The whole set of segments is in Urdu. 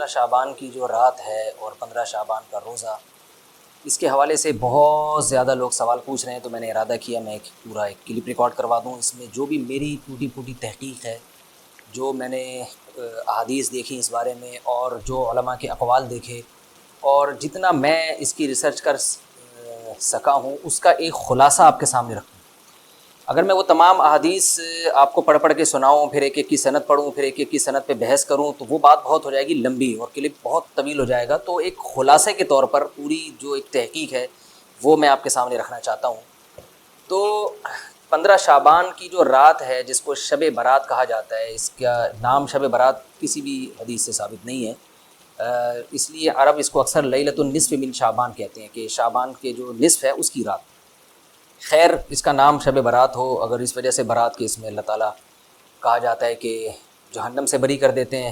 15 شعبان کی جو رات ہے اور 15 شعبان کا روزہ، اس کے حوالے سے بہت زیادہ لوگ سوال پوچھ رہے ہیں، تو میں نے ارادہ کیا میں پورا ایک کلپ ریکارڈ کروا دوں۔ اس میں جو بھی میری ٹوٹی پھوٹی تحقیق ہے، جو میں نے احادیث دیکھی اس بارے میں اور جو علماء کے اقوال دیکھے اور جتنا میں اس کی ریسرچ کر سکا ہوں، اس کا ایک خلاصہ آپ کے سامنے رکھوں۔ اگر میں وہ تمام احادیث آپ کو پڑھ کے سناؤں، پھر ایک ایک کی سند پڑھوں، پھر ایک ایک کی سند پہ بحث کروں، تو وہ بات بہت ہو جائے گی لمبی اور کلپ بہت طویل ہو جائے گا۔ تو ایک خلاصے کے طور پر پوری جو ایک تحقیق ہے وہ میں آپ کے سامنے رکھنا چاہتا ہوں۔ تو 15 شعبان کی جو رات ہے، جس کو شب برات کہا جاتا ہے، اس کا نام شب برات کسی بھی حدیث سے ثابت نہیں ہے، اس لیے عرب اس کو اکثر لیلۃ النصف من شعبان کہتے ہیں، کہ شعبان کے جو نصف ہے اس کی رات۔ خیر، اس کا نام شب برات ہو، اگر اس وجہ سے برات کے اس میں اللہ تعالیٰ کہا جاتا ہے کہ جہنم سے بری کر دیتے ہیں،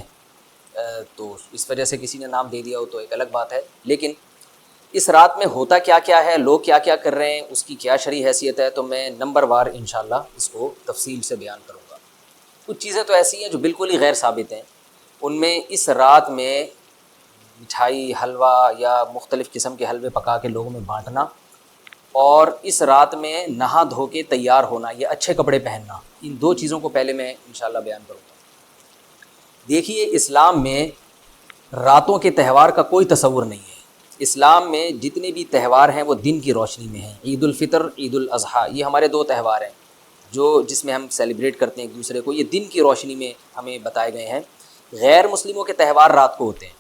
تو اس وجہ سے کسی نے نام دے دیا ہو تو ایک الگ بات ہے۔ لیکن اس رات میں ہوتا کیا کیا ہے، لوگ کیا کیا کر رہے ہیں، اس کی کیا شرعی حیثیت ہے، تو میں نمبر وار انشاءاللہ اس کو تفصیل سے بیان کروں گا۔ کچھ چیزیں تو ایسی ہیں جو بالکل ہی غیر ثابت ہیں، ان میں اس رات میں مٹھائی، حلوہ یا مختلف قسم کے حلوے پکا کے لوگوں میں بانٹنا، اور اس رات میں نہا دھو کے تیار ہونا یا اچھے کپڑے پہننا، ان دو چیزوں کو پہلے میں انشاءاللہ بیان کروں گا۔ دیکھیے، اسلام میں راتوں کے تہوار کا کوئی تصور نہیں ہے۔ اسلام میں جتنے بھی تہوار ہیں وہ دن کی روشنی میں ہیں۔ عید الفطر، عید الاضحیٰ، یہ ہمارے دو تہوار ہیں جس میں ہم سیلیبریٹ کرتے ہیں ایک دوسرے کو، یہ دن کی روشنی میں ہمیں بتائے گئے ہیں۔ غیر مسلموں کے تہوار رات کو ہوتے ہیں،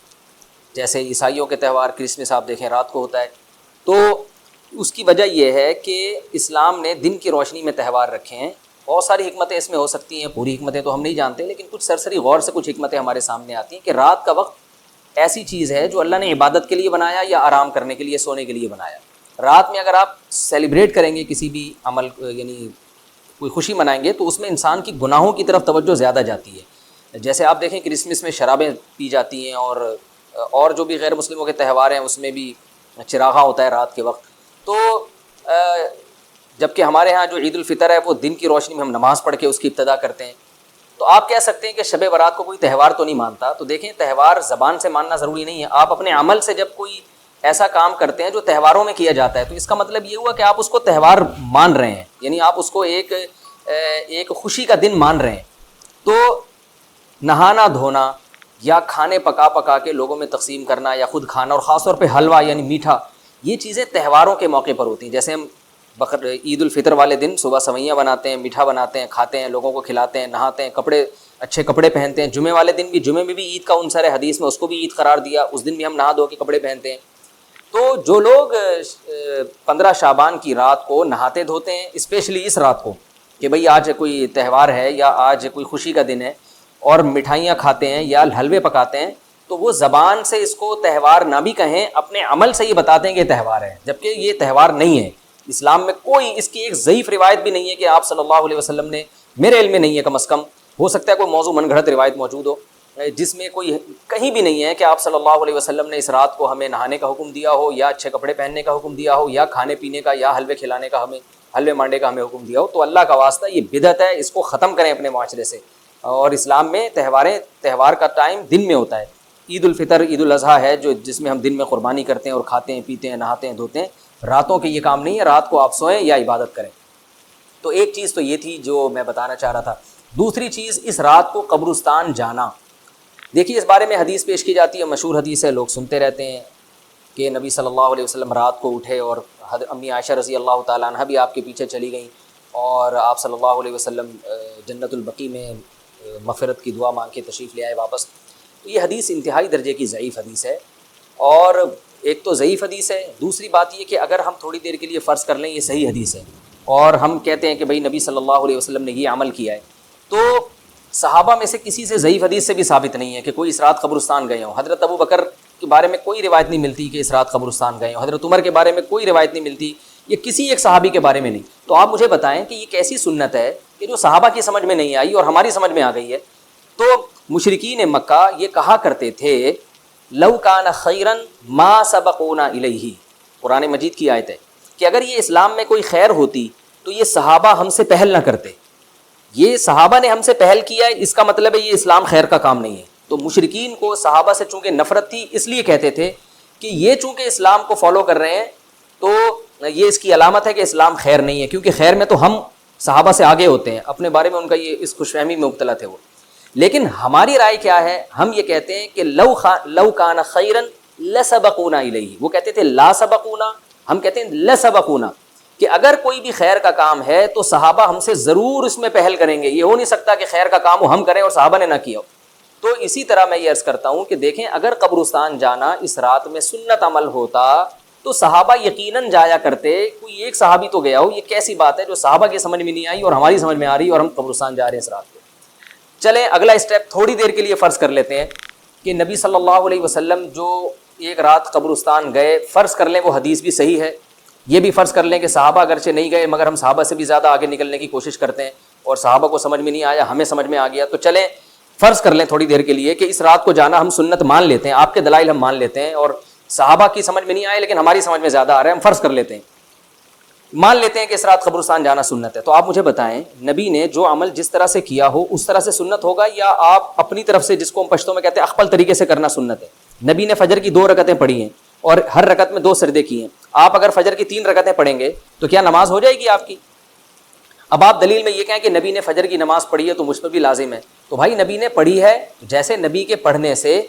جیسے عیسائیوں کے تہوار کرسمس آپ دیکھیں رات کو ہوتا ہے۔ تو اس کی وجہ یہ ہے کہ اسلام نے دن کی روشنی میں تہوار رکھے ہیں۔ بہت ساری حکمتیں اس میں ہو سکتی ہیں، پوری حکمتیں تو ہم نہیں جانتے، لیکن کچھ سرسری غور سے کچھ حکمتیں ہمارے سامنے آتی ہیں کہ رات کا وقت ایسی چیز ہے جو اللہ نے عبادت کے لیے بنایا یا آرام کرنے کے لیے، سونے کے لیے بنایا۔ رات میں اگر آپ سیلیبریٹ کریں گے کسی بھی عمل، یعنی کوئی خوشی منائیں گے، تو اس میں انسان کی گناہوں کی طرف توجہ زیادہ جاتی ہے۔ جیسے آپ دیکھیں کرسمس میں شرابیں پی جاتی ہیں، اور جو بھی غیر مسلموں کے تہوار ہیں اس میں بھی چراغاں ہوتا ہے رات کے وقت۔ تو جبکہ ہمارے ہاں جو عید الفطر ہے وہ دن کی روشنی میں ہم نماز پڑھ کے اس کی ابتدا کرتے ہیں۔ تو آپ کہہ سکتے ہیں کہ شب برات کو کوئی تہوار تو نہیں مانتا، تو دیکھیں تہوار زبان سے ماننا ضروری نہیں ہے۔ آپ اپنے عمل سے جب کوئی ایسا کام کرتے ہیں جو تہواروں میں کیا جاتا ہے، تو اس کا مطلب یہ ہوا کہ آپ اس کو تہوار مان رہے ہیں، یعنی آپ اس کو ایک خوشی کا دن مان رہے ہیں۔ تو نہانا دھونا یا کھانے پکا کے لوگوں میں تقسیم کرنا یا خود کھانا، اور خاص طور پہ حلوہ یعنی میٹھا، یہ چیزیں تہواروں کے موقع پر ہوتی ہیں۔ جیسے ہم عید الفطر والے دن صبح سوئیاں بناتے ہیں، میٹھا بناتے ہیں، کھاتے ہیں، لوگوں کو کھلاتے ہیں، نہاتے ہیں، اچھے کپڑے پہنتے ہیں۔ جمعے والے دن بھی، جمعے میں بھی عید کا عنصر ہے حدیث میں، اس کو بھی عید قرار دیا، اس دن بھی ہم نہا دھو کے کپڑے پہنتے ہیں۔ تو جو لوگ 15 شعبان کی رات کو نہاتے دھوتے ہیں، اسپیشلی اس رات کو کہ بھئی آج کوئی تہوار ہے یا آج کوئی خوشی کا دن ہے، اور مٹھائیاں کھاتے ہیں یا حلوے پکاتے ہیں، تو وہ زبان سے اس کو تہوار نہ بھی کہیں، اپنے عمل سے یہ بتاتے ہیں کہ تہوار ہے، جبکہ یہ تہوار نہیں ہے۔ اسلام میں کوئی اس کی ایک ضعیف روایت بھی نہیں ہے کہ آپ صلی اللہ علیہ وسلم نے، میرے علم میں نہیں ہے کم از کم، ہو سکتا ہے کوئی موضوع من گھڑت روایت موجود ہو جس میں کوئی کہیں بھی نہیں ہے کہ آپ صلی اللہ علیہ وسلم نے اس رات کو ہمیں نہانے کا حکم دیا ہو، یا اچھے کپڑے پہننے کا حکم دیا ہو، یا کھانے پینے کا یا حلوے کھلانے کا، حلوے مانڈے کا ہمیں حکم دیا ہو۔ تو اللہ کا واسطہ یہ بدعت ہے، اس کو ختم کریں اپنے معاشرے سے۔ اور اسلام میں تہوار کا ٹائم دن میں ہوتا ہے۔ عید الفطر، عید الاضحیٰ ہے جس میں ہم دن میں قربانی کرتے ہیں اور کھاتے ہیں، پیتے ہیں، نہاتے ہیں، دھوتے ہیں۔ راتوں کے یہ کام نہیں ہے، رات کو آپ سوئیں یا عبادت کریں۔ تو ایک چیز تو یہ تھی جو میں بتانا چاہ رہا تھا۔ دوسری چیز، اس رات کو قبرستان جانا۔ دیکھیے، اس بارے میں حدیث پیش کی جاتی ہے، مشہور حدیث ہے، لوگ سنتے رہتے ہیں کہ نبی صلی اللہ علیہ وسلم رات کو اٹھے، اور امی عائشہ رضی اللہ تعالیٰ عنہ بھی آپ کے پیچھے چلی گئیں، اور آپ صلی اللہ علیہ وسلم جنت البقیع میں مغفرت کی دعا مانگ کے تشریف لے آئے واپس۔ تو یہ حدیث انتہائی درجے کی ضعیف حدیث ہے، اور ایک تو ضعیف حدیث ہے، دوسری بات یہ کہ اگر ہم تھوڑی دیر کے لیے فرض کر لیں یہ صحیح حدیث ہے، اور ہم کہتے ہیں کہ بھئی نبی صلی اللہ علیہ وسلم نے یہ عمل کیا ہے، تو صحابہ میں سے کسی سے ضعیف حدیث سے بھی ثابت نہیں ہے کہ کوئی اس رات قبرستان گئے ہوں۔ حضرت ابو بکر کے بارے میں کوئی روایت نہیں ملتی کہ اس رات قبرستان گئے ہوں، حضرت عمر کے بارے میں کوئی روایت نہیں ملتی، یہ کسی ایک صحابی کے بارے میں نہیں۔ تو آپ مجھے بتائیں کہ یہ کیسی سنت ہے کہ جو صحابہ کی سمجھ میں نہیں آئی اور ہماری سمجھ میں آ گئی ہے؟ تو مشرکین مکہ یہ کہا کرتے تھے، لو کان خیرا ما سبقونا الیہ، قرآن مجید کی آیت ہے کہ اگر یہ اسلام میں کوئی خیر ہوتی تو یہ صحابہ ہم سے پہل نہ کرتے۔ یہ صحابہ نے ہم سے پہل کیا ہے، اس کا مطلب ہے یہ اسلام خیر کا کام نہیں ہے۔ تو مشرکین کو صحابہ سے چونکہ نفرت تھی، اس لیے کہتے تھے کہ یہ چونکہ اسلام کو فالو کر رہے ہیں تو یہ اس کی علامت ہے کہ اسلام خیر نہیں ہے، کیونکہ خیر میں تو ہم صحابہ سے آگے ہوتے ہیں، اپنے بارے میں ان کا یہ اس خوش فہمی میں مبتلا تھے وہ. لیکن ہماری رائے کیا ہے؟ ہم یہ کہتے ہیں کہ لو کان خیرا لسبقونا الیہ. وہ کہتے تھے لا سبقونا، ہم کہتے ہیں لسبقونا، کہ اگر کوئی بھی خیر کا کام ہے تو صحابہ ہم سے ضرور اس میں پہل کریں گے. یہ ہو نہیں سکتا کہ خیر کا کام ہم کریں اور صحابہ نے نہ کیا ہو. تو اسی طرح میں یہ عرض کرتا ہوں کہ دیکھیں اگر قبرستان جانا اس رات میں سنت عمل ہوتا تو صحابہ یقیناً جایا کرتے. کوئی ایک صحابی تو گیا ہو، یہ کیسی بات ہے جو صحابہ کی سمجھ میں نہیں آئی اور ہماری سمجھ میں آ رہی ہے اور ہم قبرستان جا رہے ہیں اس رات کو. چلیں اگلا اسٹیپ تھوڑی دیر کے لیے فرض کر لیتے ہیں کہ نبی صلی اللہ علیہ وسلم جو ایک رات قبرستان گئے، فرض کر لیں وہ حدیث بھی صحیح ہے، یہ بھی فرض کر لیں کہ صحابہ اگرچہ نہیں گئے مگر ہم صحابہ سے بھی زیادہ آگے نکلنے کی کوشش کرتے ہیں اور صحابہ کو سمجھ میں نہیں آیا، ہمیں سمجھ میں آ گیا. تو چلیں فرض کر لیں تھوڑی دیر کے لیے کہ اس رات کو جانا ہم سنت مان لیتے ہیں، آپ کے دلائل ہم مان لیتے ہیں اور صحابہ کی سمجھ میں نہیں آئے لیکن ہماری سمجھ میں زیادہ آ رہا ہے، ہم فرض کر لیتے ہیں، مان لیتے ہیں کہ اس رات قبرستان جانا سنت ہے. تو آپ مجھے بتائیں نبی نے جو عمل جس طرح سے کیا ہو اس طرح سے سنت ہوگا یا آپ اپنی طرف سے، جس کو ہم پشتوں میں کہتے ہیں اخپل طریقے سے کرنا سنت ہے؟ نبی نے فجر کی 2 رکعتیں پڑھی ہیں اور ہر رکعت میں 2 سجدے کیے ہیں. آپ اگر فجر کی 3 رکعتیں پڑھیں گے تو کیا نماز ہو جائے گی آپ کی؟ اب آپ دلیل میں یہ کہیں کہ نبی نے فجر کی نماز پڑھی ہے تو مجھ پر بھی لازم ہے. تو بھائی نبی نے پڑھی ہے، جیسے نبی کے پڑھنے سے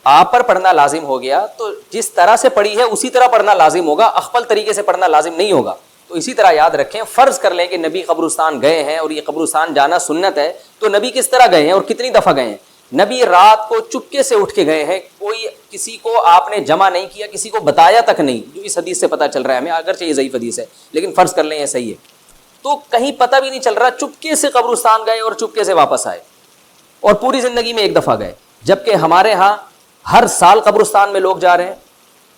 آپ پر پڑھنا لازم ہو گیا تو جس طرح سے پڑھی ہے اسی طرح پڑھنا لازم ہوگا، اخپل طریقے سے پڑھنا لازم نہیں ہوگا. تو اسی طرح یاد رکھیں، فرض کر لیں کہ نبی قبرستان گئے ہیں اور یہ قبرستان جانا سنت ہے، تو نبی کس طرح گئے ہیں اور کتنی دفعہ گئے ہیں؟ نبی رات کو چپکے سے اٹھ کے گئے ہیں، کوئی کسی کو آپ نے جمع نہیں کیا، کسی کو بتایا تک نہیں، جو اس حدیث سے پتہ چل رہا ہے ہمیں، اگرچہ یہ ضعیف حدیث ہے لیکن فرض کر لیں یہ صحیح ہے. تو کہیں پتہ بھی نہیں چل رہا، چپکے سے قبرستان گئے اور چپکے سے واپس آئے اور پوری زندگی میں ایک دفعہ گئے. جبکہ ہمارے ہاں ہر سال قبرستان میں لوگ جا رہے ہیں،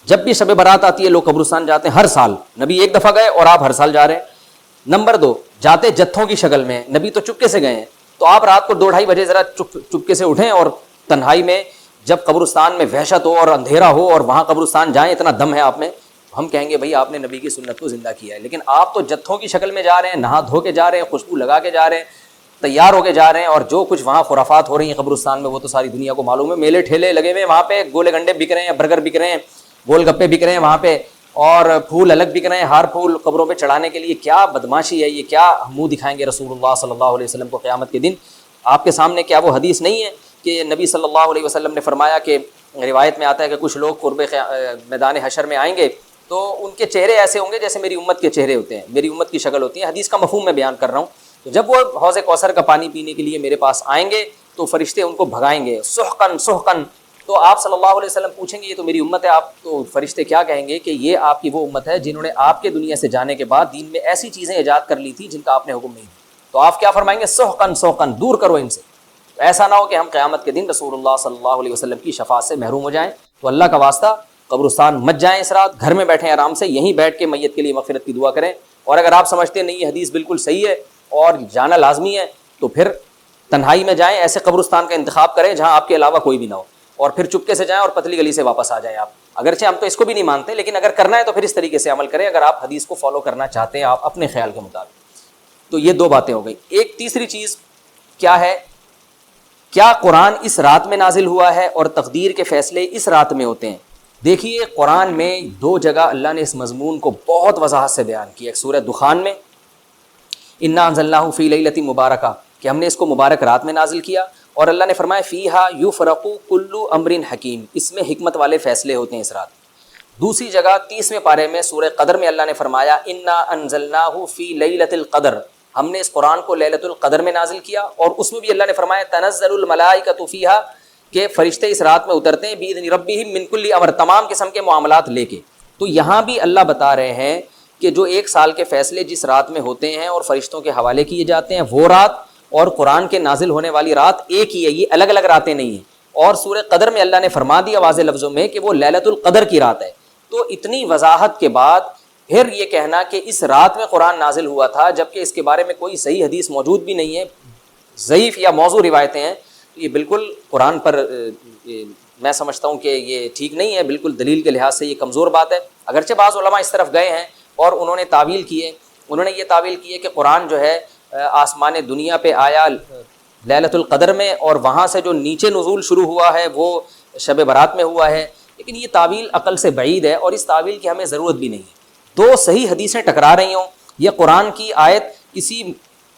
جب بھی شب برات آتی ہے لوگ قبرستان جاتے ہیں ہر سال. نبی ایک دفعہ گئے اور آپ ہر سال جا رہے ہیں. نمبر 2، جاتے جتھوں کی شکل میں، نبی تو چپکے سے گئے ہیں. تو آپ رات کو 2-2:30 بجے ذرا چپکے سے اٹھیں اور تنہائی میں جب قبرستان میں وحشت ہو اور اندھیرا ہو اور وہاں قبرستان جائیں، اتنا دم ہے آپ میں، ہم کہیں گے بھائی آپ نے نبی کی سنت کو زندہ کیا ہے. لیکن آپ تو جتھوں کی شکل میں جا رہے ہیں، نہا دھو کے جا رہے ہیں، خوشبو لگا کے جا رہے ہیں، تیار ہو کے جا رہے ہیں، اور جو کچھ وہاں خرافات ہو رہی ہیں قبرستان میں وہ تو ساری دنیا کو معلوم ہے. میلے ٹھیلے لگے ہوئے ہیں وہاں پہ، گولے گنڈے بک رہے ہیں، برگر بک رہے ہیں، گول گپے بک رہے ہیں وہاں پہ، اور پھول الگ بک رہے ہیں، ہار پھول قبروں پہ چڑھانے کے لیے. کیا بدماشی ہے یہ، کیا منہ دکھائیں گے رسول اللہ صلی اللہ علیہ وسلم کو قیامت کے دن؟ آپ کے سامنے کیا وہ حدیث نہیں ہے کہ نبی صلی اللہ علیہ وسلم نے فرمایا کہ روایت میں آتا ہے کہ کچھ لوگ قرب میدان حشر میں آئیں گے تو ان کے چہرے ایسے ہوں گے جیسے میری امت کے چہرے ہوتے ہیں، میری امت کی شکل ہوتی ہے. حدیث کا مفہوم میں بیان کر رہا ہوں. تو جب وہ حوض کوثر کا پانی پینے کے لیے میرے پاس آئیں گے تو فرشتے ان کو بھگائیں گے، سحقن سحقن. تو آپ صلی اللہ علیہ وسلم پوچھیں گے یہ تو میری امت ہے، آپ تو فرشتے کیا کہیں گے کہ یہ آپ کی وہ امت ہے جنہوں نے آپ کے دنیا سے جانے کے بعد دین میں ایسی چیزیں ایجاد کر لی تھی جن کا آپ نے حکم نہیں دیا. تو آپ کیا فرمائیں گے؟ سحقن سحقن، دور کرو ان سے. تو ایسا نہ ہو کہ ہم قیامت کے دن رسول اللہ صلی اللہ علیہ وسلم کی شفاعت سے محروم ہو جائیں. تو اللہ کا واسطہ قبرستان مت جائیں اس رات، گھر میں بیٹھیں آرام سے، یہیں بیٹھ کے میت کے لیے مغفرت کی دعا کریں. اور اگر آپ سمجھتے ہیں نہیں یہ حدیث بالکل صحیح ہے اور جانا لازمی ہے تو پھر تنہائی میں جائیں، ایسے قبرستان کا انتخاب کریں جہاں آپ کے علاوہ کوئی بھی نہ ہو، اور پھر چپکے سے جائیں اور پتلی گلی سے واپس آ جائیں آپ. اگرچہ ہم تو اس کو بھی نہیں مانتے لیکن اگر کرنا ہے تو پھر اس طریقے سے عمل کریں اگر آپ حدیث کو فالو کرنا چاہتے ہیں آپ اپنے خیال کے مطابق. تو یہ 2 باتیں ہو گئی. ایک تیسری چیز کیا ہے، کیا قرآن اس رات میں نازل ہوا ہے اور تقدیر کے فیصلے اس رات میں ہوتے ہیں؟ دیکھیے قرآن میں 2 جگہ اللہ نے اس مضمون کو بہت وضاحت سے بیان کیا. ایک سورہ دخان میں انا انزلناہ فی لیلۃ مبارکہ، کہ ہم نے اس کو مبارک رات میں نازل کیا، اور اللہ نے فرمایا فیہا یفرق کل امر حکیم، اس میں حکمت والے فیصلے ہوتے ہیں اس رات. دوسری جگہ 30ویں پارے میں سورہ قدر میں اللہ نے فرمایا انا انزلناہ فی لیلۃ القدر، ہم نے اس قرآن کو لیلۃ القدر میں نازل کیا، اور اس میں بھی اللہ نے فرمایا تنزل الملائکۃ فیہا، کہ فرشتے اس رات میں اترتے ہیں باذن ربہم من کل امر، تمام قسم کے معاملات لے کے. تو یہاں بھی اللہ بتا رہے ہیں کہ جو 1 سال کے فیصلے جس رات میں ہوتے ہیں اور فرشتوں کے حوالے کیے جاتے ہیں وہ رات اور قرآن کے نازل ہونے والی رات ایک ہی ہے، یہ الگ الگ راتیں نہیں ہیں. اور سورہ قدر میں اللہ نے فرما دیا واضح لفظوں میں کہ وہ لیلۃ القدر کی رات ہے. تو اتنی وضاحت کے بعد پھر یہ کہنا کہ اس رات میں قرآن نازل ہوا تھا جبکہ اس کے بارے میں کوئی صحیح حدیث موجود بھی نہیں ہے، ضعیف یا موضوع روایتیں ہیں، تو یہ بالکل قرآن پر میں سمجھتا ہوں کہ یہ ٹھیک نہیں ہے، بالکل دلیل کے لحاظ سے یہ کمزور بات ہے. اگرچہ بعض علماء اس طرف گئے ہیں اور انہوں نے تعویل کی ہے، انہوں نے یہ تعویل کی ہے کہ قرآن جو ہے آسمان دنیا پہ آیا لیلۃ القدر میں، اور وہاں سے جو نیچے نزول شروع ہوا ہے وہ شب برات میں ہوا ہے، لیکن یہ تعویل عقل سے بعید ہے اور اس تعویل کی ہمیں ضرورت بھی نہیں ہے۔ دو صحیح حدیثیں ٹکرا رہی ہوں یا قرآن کی آیت کسی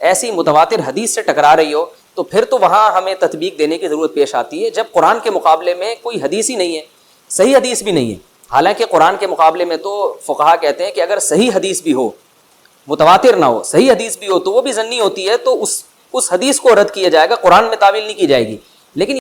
ایسی متواتر حدیث سے ٹکرا رہی ہو، تو پھر تو وہاں ہمیں تطبیق دینے کی ضرورت پیش آتی ہے، جب قرآن کے مقابلے میں کوئی حدیث ہی نہیں ہے، صحیح حدیث بھی نہیں ہے۔ حالانکہ قرآن کے مقابلے میں تو فقہا کہتے ہیں کہ اگر صحیح حدیث بھی ہو، متواتر نہ ہو، صحیح حدیث بھی ہو، تو وہ بھی ظنی ہوتی ہے، تو اس حدیث کو رد کیا جائے گا، قرآن میں تعویل نہیں کی جائے گی۔ لیکن